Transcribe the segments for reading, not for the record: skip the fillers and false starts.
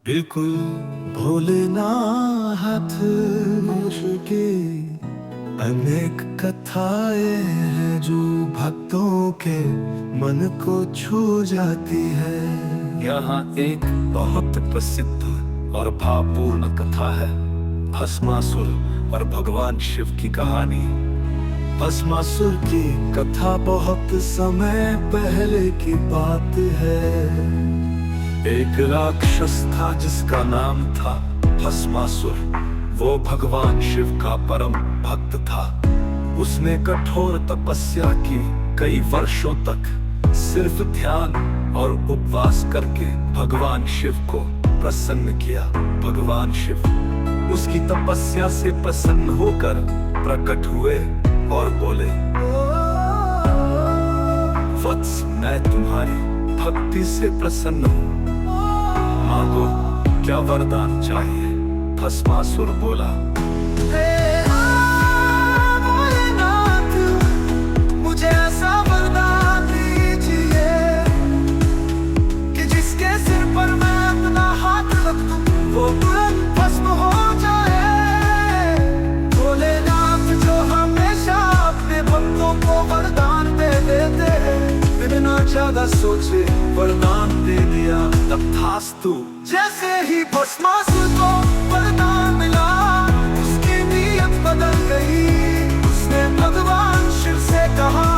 बिल्कुल भोलेनाथ के अनेक कथाएं हैं जो भक्तों के मन को छू जाती है। यहाँ एक बहुत प्रसिद्ध और भावपूर्ण कथा है, भस्मासुर और भगवान शिव की कहानी। भस्मासुर की कथा बहुत समय पहले की बात है। एक राक्षस था जिसका नाम था भस्मासुर। वो भगवान शिव का परम भक्त था। उसने कठोर तपस्या की, कई वर्षों तक सिर्फ ध्यान और उपवास करके भगवान शिव को प्रसन्न किया। भगवान शिव उसकी तपस्या से प्रसन्न होकर प्रकट हुए और बोले, वत्स, मैं तुम्हारी भक्ति से प्रसन्न हूँ, मांगो क्या वरदान चाहिए। भस्मासुर बोला, मुझे ऐसा वरदान दीजिए कि जिसके सिर पर मैं अपना हाथ रख दूं वो तुरंत भस्म हो जाए। भोलेनाथ जो हमेशा अपने भक्तों को वरदान दे देते हैं, बिना ज्यादा सोचे वरदान दे दिया। तथास्तु। जैसे ही भस्मासुर को वरदान मिला, उसकी नीयत बदल गई। उसने भगवान शिव से कहा,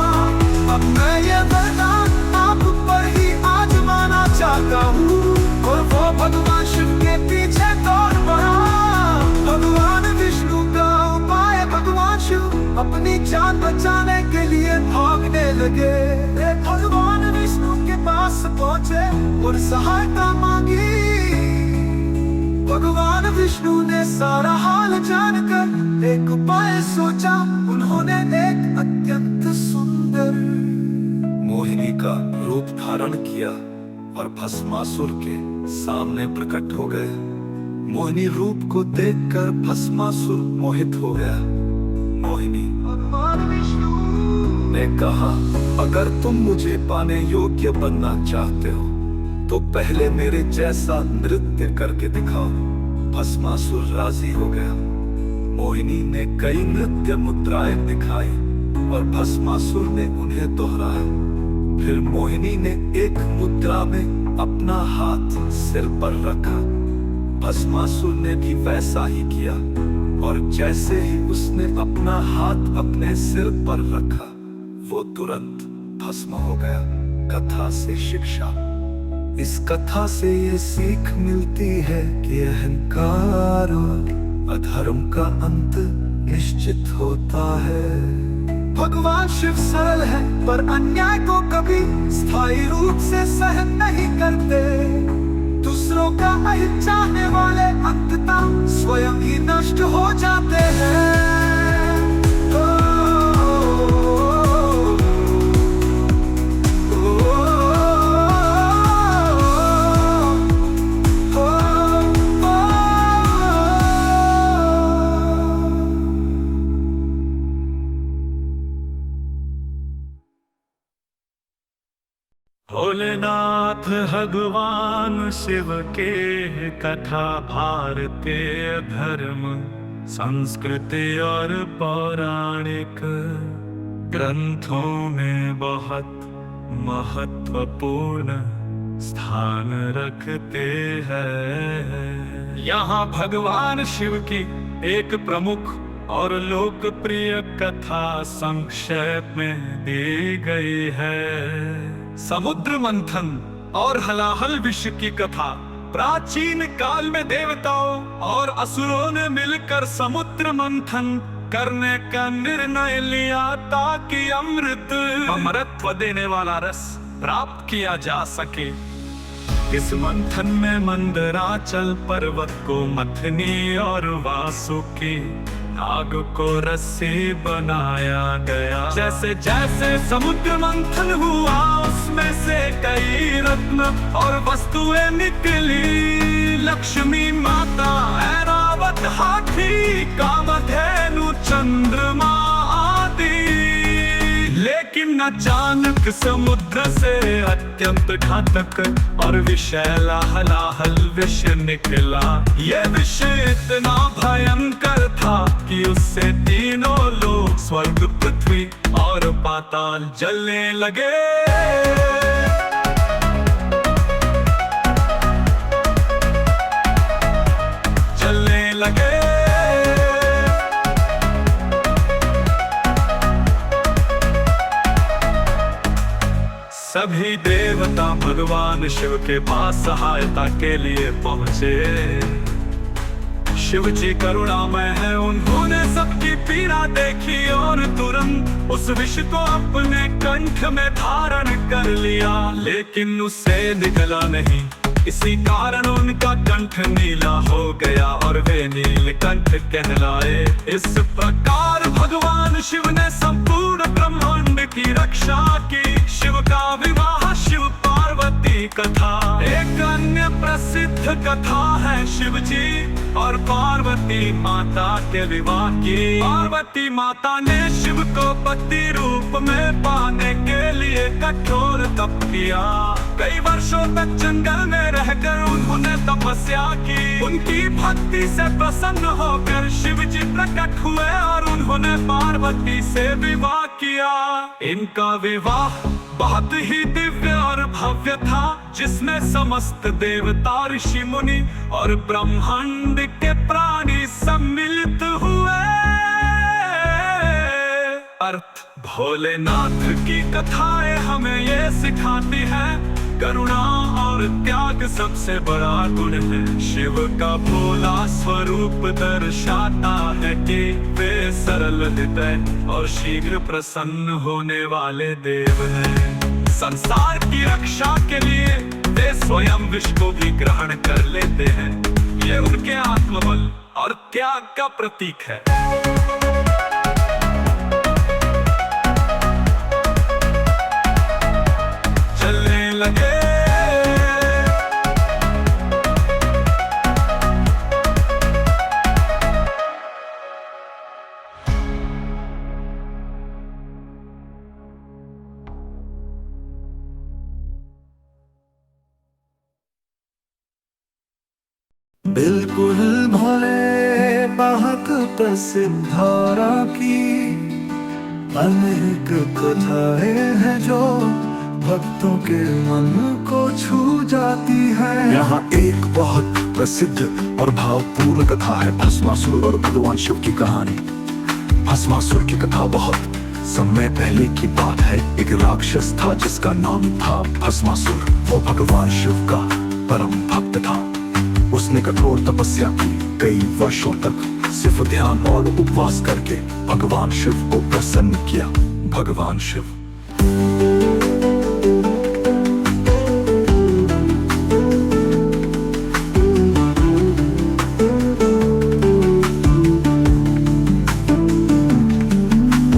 अब मैं ये वरदान आप पर ही आजमाना चाहता हूँ। और वो भगवान शिव के पीछे दौड़ पड़ा। भगवान विष्णु का उपाय भगवान शिव अपनी जान बचाने के लिए भागने लगे। भगवान विष्णु के पास पहुंचे और सहायता मांगी। भगवान विष्णु ने सारा हाल जानकर एक उपाय सोचा। उन्होंने एक अत्यंत सुंदर मोहिनी का रूप धारण किया और भस्मासुर के सामने प्रकट हो गए। मोहिनी रूप को देखकर भस्मासुर मोहित हो गया। मोहिनी भगवान विष्णु ने कहा, अगर तुम मुझे पाने योग्य बनना चाहते हो तो पहले मेरे जैसा नृत्य करके दिखाओ। भस्मासुर राजी हो गया। मोहिनी ने कई नृत्य मुद्राएं दिखाई और भस्मासुर ने उन्हें दोहराया। फिर मोहिनी ने एक मुद्रा में अपना हाथ सिर पर रखा। भस्मासुर ने भी वैसा ही किया और जैसे ही उसने अपना हाथ अपने सिर पर रखा, वो तुरंत भस्म हो गया। कथा से शिक्षा। इस कथा से ये सीख मिलती है कि अहंकार और अधर्म का अंत निश्चित होता है। भगवान शिव सरल है पर अन्याय को कभी स्थायी रूप से सहन नहीं करते। दूसरों का अहित चाहने वाले अंततः स्वयं ही नष्ट हो जाते हैं। भोलेनाथ भगवान शिव के कथा भारतीय धर्म, संस्कृति और पौराणिक ग्रंथों में बहुत महत्वपूर्ण स्थान रखते हैं। यहाँ भगवान शिव की एक प्रमुख और लोकप्रिय कथा संक्षेप में दी गई है। समुद्र मंथन और हलाहल विष की कथा। प्राचीन काल में देवताओं और असुरों ने मिलकर समुद्र मंथन करने का निर्णय लिया ताकि अमृतत्व देने वाला रस प्राप्त किया जा सके। इस मंथन में मंदराचल पर्वत को मथनी और वासुकी नाग को रस्सी बनाया गया। जैसे जैसे समुद्र मंथन हुआ, उसमें से कई रत्न और वस्तुएं निकली। लक्ष्मी माता, ऐरावत हाथी, कामधेनु, चंद्रमा आदि। लेकिन अचानक समुद्र से अत्यंत घातक और विषैला हलाहल विष निकला। यह विष इतना भयंकर था कि उससे तीनों लोग, स्वर्ग, पृथ्वी और पाताल जलने लगे। जलने लगे। सभी देवता भगवान शिव के पास सहायता के लिए पहुंचे। शिव जी करुणामय है, उन्होंने सबकी पीड़ा देखी और तुरंत उस विष को अपने कंठ में धारण कर लिया, लेकिन उससे निकला नहीं। इसी कारण उनका कंठ नीला हो गया और वे नीलकंठ कहलाए। इस प्रकार भगवान शिव ने संपूर्ण ब्रह्मांड की रक्षा की। शिव का विवाह शिव पार्वती कथा एक अन्य प्रसिद्ध कथा है। शिव जी और पार्वती माता के विवाह की। पार्वती माता ने शिव को पति रूप में पाने के लिए कठोर तप किया। कई वर्षों तक जंगल में रहकर उन्होंने तपस्या की। उनकी भक्ति से प्रसन्न होकर शिव जी प्रकट हुए और उन्होंने पार्वती से विवाह किया। इनका विवाह बहुत ही दिव्य और भव्य था, जिसमें समस्त देवता, ऋषि, मुनि और ब्रह्मांड के प्राणी सम्मिलित हुए। अर्थ: भोलेनाथ की कथाएं हमें ये सिखाती है, करुणा और त्याग सबसे बड़ा गुण है। शिव का भोला स्वरूप दर्शाता है कि वे सरल हृदय और शीघ्र प्रसन्न होने वाले देव हैं। संसार की रक्षा के लिए वे स्वयं विष को भी ग्रहण कर लेते हैं। ये उनके आत्मबल और त्याग का प्रतीक है। चलने लगे। बिल्कुल भोले बहुत प्रसिद्ध की अनेक कथाएं हैं जो भक्तों के मन को छू जाती है। यहाँ एक बहुत प्रसिद्ध और भावपूर्ण कथा है, भस्मासुर और भगवान शिव की कहानी। भस्मासुर की कथा बहुत समय पहले की बात है। एक राक्षस था जिसका नाम था भस्मासुर। वो भगवान शिव का परम भक्त था। उसने कठोर तपस्या की, कई वर्षों तक सिर्फ ध्यान और उपवास करके भगवान शिव को प्रसन्न किया। भगवान शिव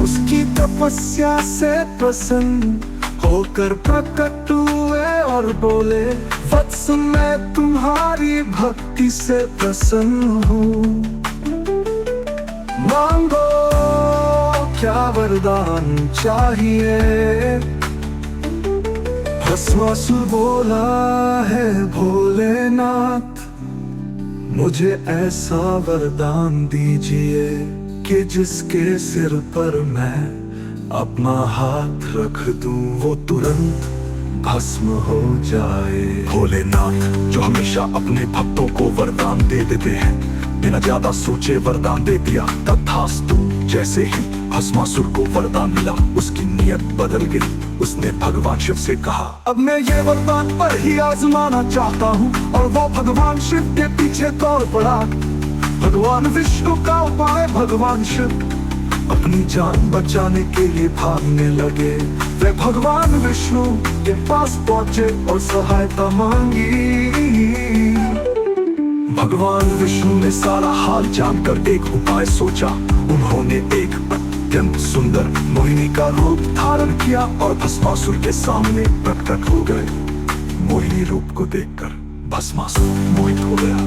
उसकी तपस्या से प्रसन्न होकर प्रकट हुए और बोले, वत्स मैं तुम्हारी भक्ति से प्रसन्न हूँ। मांगो क्या वरदान चाहिए। भस्मासुर बोला है, भोलेनाथ मुझे ऐसा वरदान दीजिए कि जिसके सिर पर मैं अपना हाथ रख दूं वो तुरंत भस्म हो जाए। भोलेनाथ जो हमेशा अपने भक्तों को वरदान दे देते हैं, बिना ज्यादा सोचे वरदान दे दिया। तथास्तु। जैसे ही भस्मासुर को वरदान मिला, उसकी नीयत बदल गई। उसने भगवान शिव से कहा, अब मैं ये वरदान पर ही आजमाना चाहता हूँ। और वो भगवान शिव के पीछे दौड़ पड़ा। भगवान विष्णु का उपाय भगवान शिव अपनी जान बचाने के लिए भागने लगे। वे भगवान विष्णु के पास पहुंचे और सहायता मांगी। भगवान विष्णु ने सारा हाल जानकर एक उपाय सोचा। उन्होंने एक अत्यंत सुंदर मोहिनी का रूप धारण किया और भस्मासुर के सामने प्रकट हो गए। मोहिनी रूप को देखकर भस्मासुर मोहित हो गया।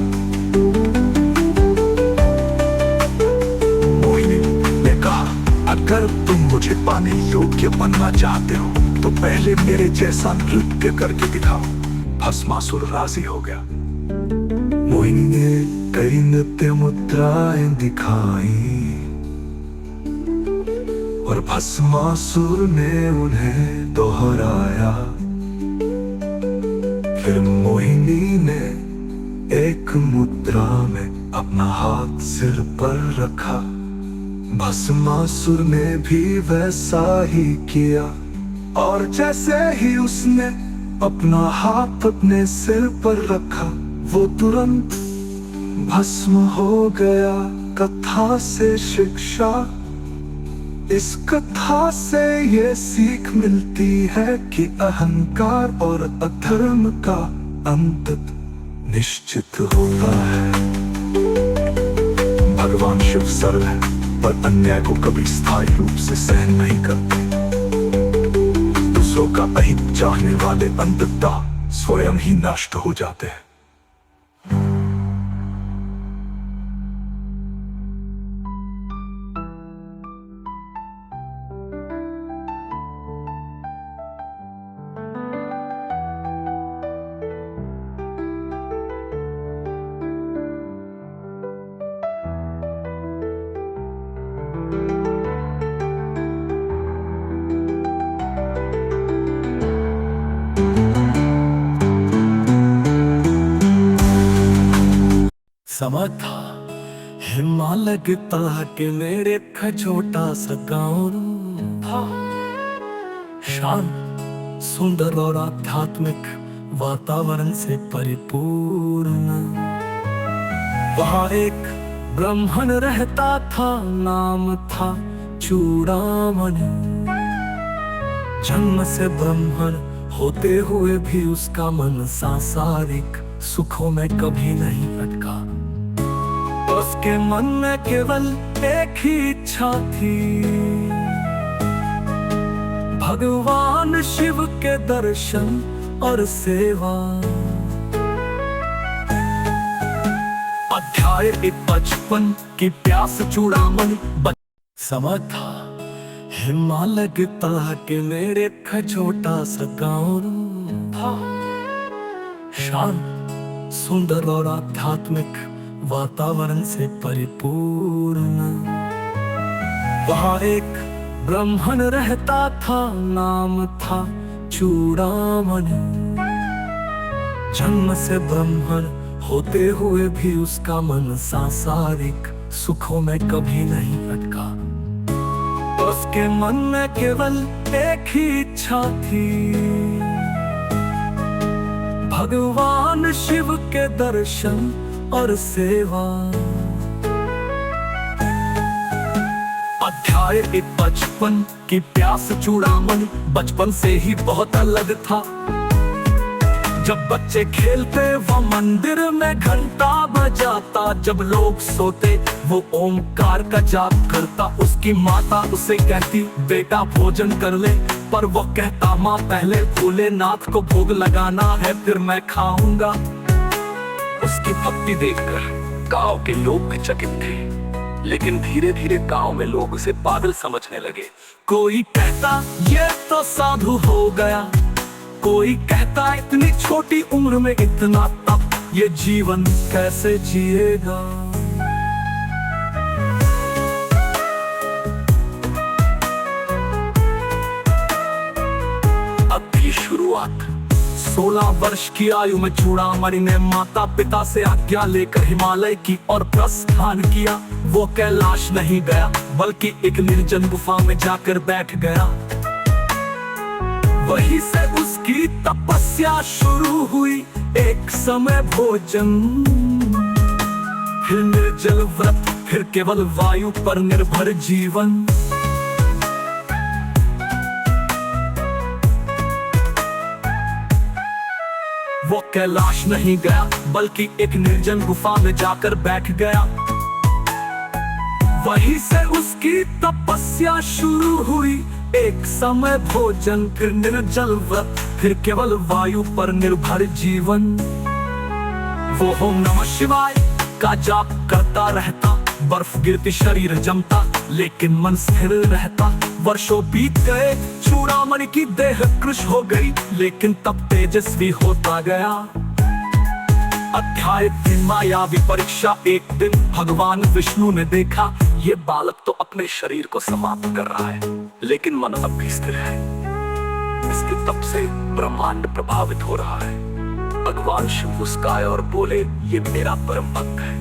मोहिनी ने कहा, अगर तुम मुझे पाने योग्य बनना चाहते हो तो पहले मेरे जैसा नृत्य करके दिखाओ। भस्मासुर राजी हो गया। मोहिनी ने कई नृत्य मुद्राएं दिखाई और भस्मासुर ने उन्हें दोहराया। फिर मोहिनी ने एक मुद्रा में अपना हाथ सिर पर रखा। भस्मासुर ने भी वैसा ही किया और जैसे ही उसने अपना हाथ अपने सिर पर रखा वो तुरंत भस्म हो गया। कथा से शिक्षा, इस कथा से ये सीख मिलती है कि अहंकार और अधर्म का अंत निश्चित होता है। भगवान शिव सरल है पर अन्याय को कभी स्थायी रूप से सहन नहीं करते। दूसरों का अहित चाहने वाले अंततः स्वयं ही नष्ट हो जाते हैं। समा था हिमालय लगता कि मेरे छोटा सा गाँव था। शांत, सुंदर और आध्यात्मिक वातावरण से परिपूर्ण। वहाँ एक ब्राह्मण रहता था, नाम था चूड़ामणि। जन्म से ब्राह्मण होते हुए भी उसका मन सांसारिक सुखों में कभी नहीं अटका। उसके मन में केवल एक ही इच्छा थी, भगवान शिव के दर्शन और सेवा। अध्याय 55 की प्यास चूड़ामणि। समा था हिमालय लगता कि मेरे छोटा सा गाँव था। शांत, सुंदर और आध्यात्मिक वातावरण से परिपूर्ण। वहाँ एक ब्राह्मण रहता था, नाम था चूड़ामणि। जन्म से ब्राह्मण होते हुए भी उसका मन सांसारिक सुखों में कभी नहीं अटका। उसके मन में केवल एक ही इच्छा थी, भगवान शिव के दर्शन और सेवा। अध्याय 55 की प्यास चूड़ामणि। बचपन से ही बहुत अलग था। जब बच्चे खेलते वो मंदिर में घंटा बजाता, जब लोग सोते वो ओमकार का जाप करता। उसकी माता उसे कहती बेटा भोजन कर ले, पर वो कहता माँ पहले भोलेनाथ को भोग लगाना है फिर मैं खाऊंगा। उसकी भक्ति देखकर गांव के लोग भी चकित थे, लेकिन धीरे धीरे गांव में लोग उसे पागल समझने लगे। कोई कहता ये तो साधु हो गया, कोई कहता इतनी छोटी उम्र में इतना तप, ये जीवन कैसे जिएगा। अब की शुरुआत 16 वर्ष की आयु में चूड़ामणि ने माता पिता से आज्ञा लेकर हिमालय की ओर प्रस्थान किया। वो कैलाश नहीं गया, बल्कि एक निर्जन गुफा में जाकर बैठ गया। वहीं से उसकी तपस्या शुरू हुई। एक समय भोजन, फिर निर्जल व्रत, फिर केवल वायु पर निर्भर जीवन। वो कैलाश नहीं गया, बल्कि एक निर्जन गुफा में जाकर बैठ गया। वहीं से उसकी तपस्या शुरू हुई। एक समय भोजन, फिर निर्जल व्रत, फिर केवल वायु पर निर्भर जीवन। वो ओम नमः शिवाय का जाप करता रहता, बर्फ गिरती शरीर जमता, लेकिन मन स्थिर रहता। वर्षों बीत गए, चूड़ामणि की देह कृश हो गई, लेकिन तब तेजस्वी होता गया। अध्याय 3 मायावी परीक्षा। एक दिन भगवान विष्णु ने देखा, ये बालक तो अपने शरीर को समाप्त कर रहा है, लेकिन मन अब भी स्थिर है। इसके तप से ब्रह्मांड प्रभावित हो रहा है। भगवान शिव मुस्काए और बोले, ये मेरा परम भक्त है,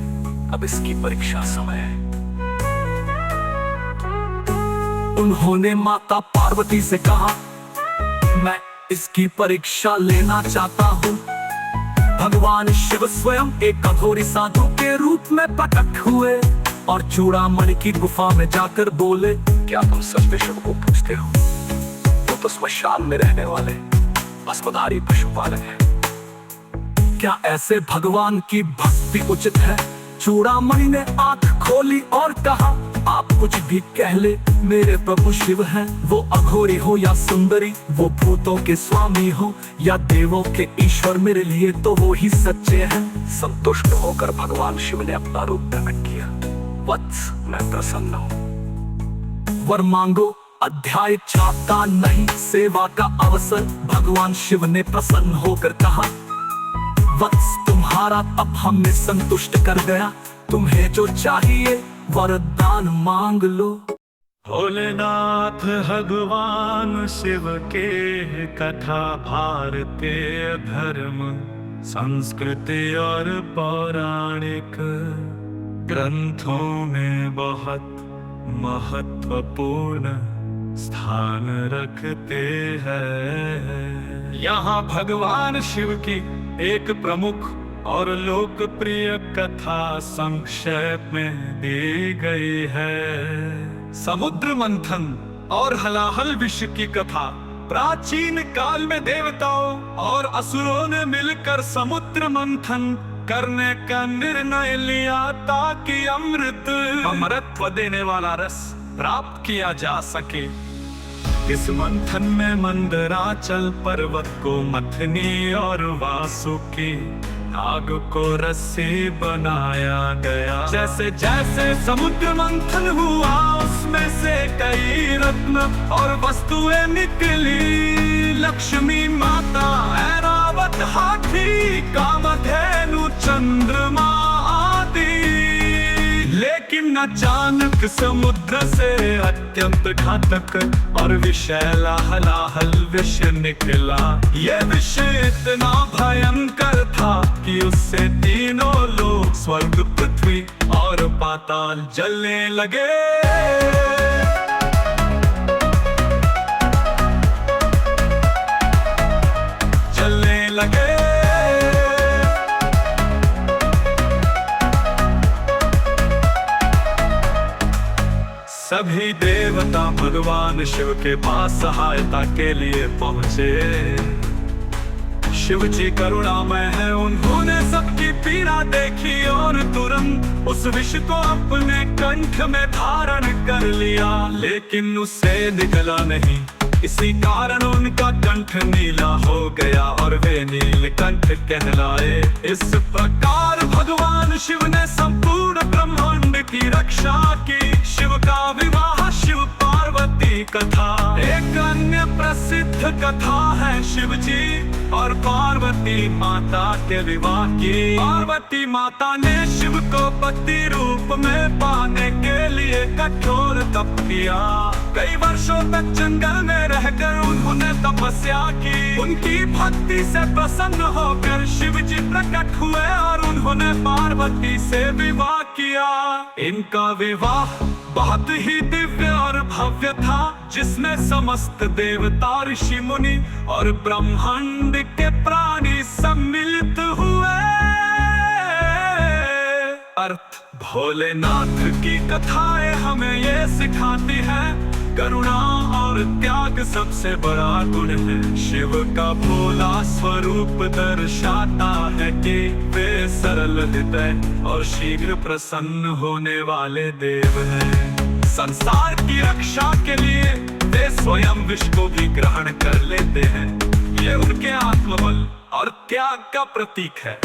अब इसकी परीक्षा समय है। उन्होंने माता पार्वती से कहा, मैं इसकी परीक्षा लेना चाहता हूँ। भगवान शिव स्वयं एक अघोरी साधु के रूप में प्रकट हुए और चूड़ामणि की गुफा में जाकर बोले, क्या तुम सच में शिव को पूछते हो? वो तो स्मशान में रहने वाले भस्मधारी पशुपालक है। क्या ऐसे भगवान की भक्ति उचित है? चूड़ामणि ने आंख खोली और कहा, आप कुछ भी कह ले, मेरे प्रभु शिव हैं। वो अघोरी हो या सुंदरी, वो भूतों के स्वामी हो या देवों के ईश्वर, मेरे लिए तो वो ही सच्चे हैं। संतुष्ट होकर भगवान शिव ने अपना रूप प्रकट किया। वत्स, मैं प्रसन्न हूँ, वर मांगो। अध्याय 4 का नहीं, सेवा का अवसर। भगवान शिव ने प्रसन्न होकर कहा, वत्स, तुम्हारा तप हमें संतुष्ट कर गया, तुम्हें जो चाहिए वरदान मांग लो। भोलेनाथ भगवान शिव के कथा भारतीय धर्म, संस्कृति और पौराणिक ग्रंथों में बहुत महत्वपूर्ण स्थान रखते हैं। यहाँ भगवान शिव की एक प्रमुख और लोकप्रिय कथा संक्षेप में दी गई है। समुद्र मंथन और हलाहल विष की कथा। प्राचीन काल में देवताओं और असुरों ने मिलकर समुद्र मंथन करने का निर्णय लिया ताकि अमृतत्व देने वाला रस प्राप्त किया जा सके। इस मंथन में मंदराचल पर्वत को मथनी और वासुकी नाग को रस्सी बनाया गया। जैसे जैसे समुद्र मंथन हुआ, उसमें से कई रत्न और वस्तुएं निकली। लक्ष्मी माता, ऐरावत हाथी, कामधेनु, चंद्रमा आदि। लेकिन अचानक समुद्र से अत्यंत घातक और विषैला हलाहल विष निकला। यह विष इतना भयंकर था कि उससे तीनों लोग, स्वर्ग, पृथ्वी और पाताल जलने लगे। जलने लगे। सभी देवता भगवान शिव के पास सहायता के लिए पहुंचे। शिव जी करुणामय है, उन्होंने सबकी पीड़ा देखी और तुरंत उस विष को अपने कंठ में धारण कर लिया, लेकिन उससे निकला नहीं। इसी कारण उनका कंठ नीला हो गया और वे नीलकंठ कहलाए। इस प्रकार भगवान शिव ने संपूर्ण ब्रह्मांड की रक्षा की। शिव का विवाह, शिव पार्वती कथा। एक अन्य प्रसिद्ध कथा है शिव जी और पार्वती माता के विवाह की। पार्वती माता ने शिव को पति रूप में पाने के लिए कठोर तप किया। कई वर्षों तक जंगल में रहकर उन्होंने तपस्या की। उनकी भक्ति से प्रसन्न होकर शिव जी प्रकट हुए और उन्होंने पार्वती से विवाह किया। इनका विवाह बहुत ही दिव्य और भव्य था, जिसमें समस्त देवता, ऋषि, मुनि और ब्रह्मांड के प्राणी सम्मिलित हुए। अर्थ: भोलेनाथ की कथाएं हमें ये सिखाती हैं, करुणा और त्याग सबसे बड़ा गुण है। शिव का भोला स्वरूप दर्शाता है कि वे सरल हृदय और शीघ्र प्रसन्न होने वाले देव हैं। संसार की रक्षा के लिए वे स्वयं विष को भी ग्रहण कर लेते हैं। ये उनके आत्मबल और त्याग का प्रतीक है।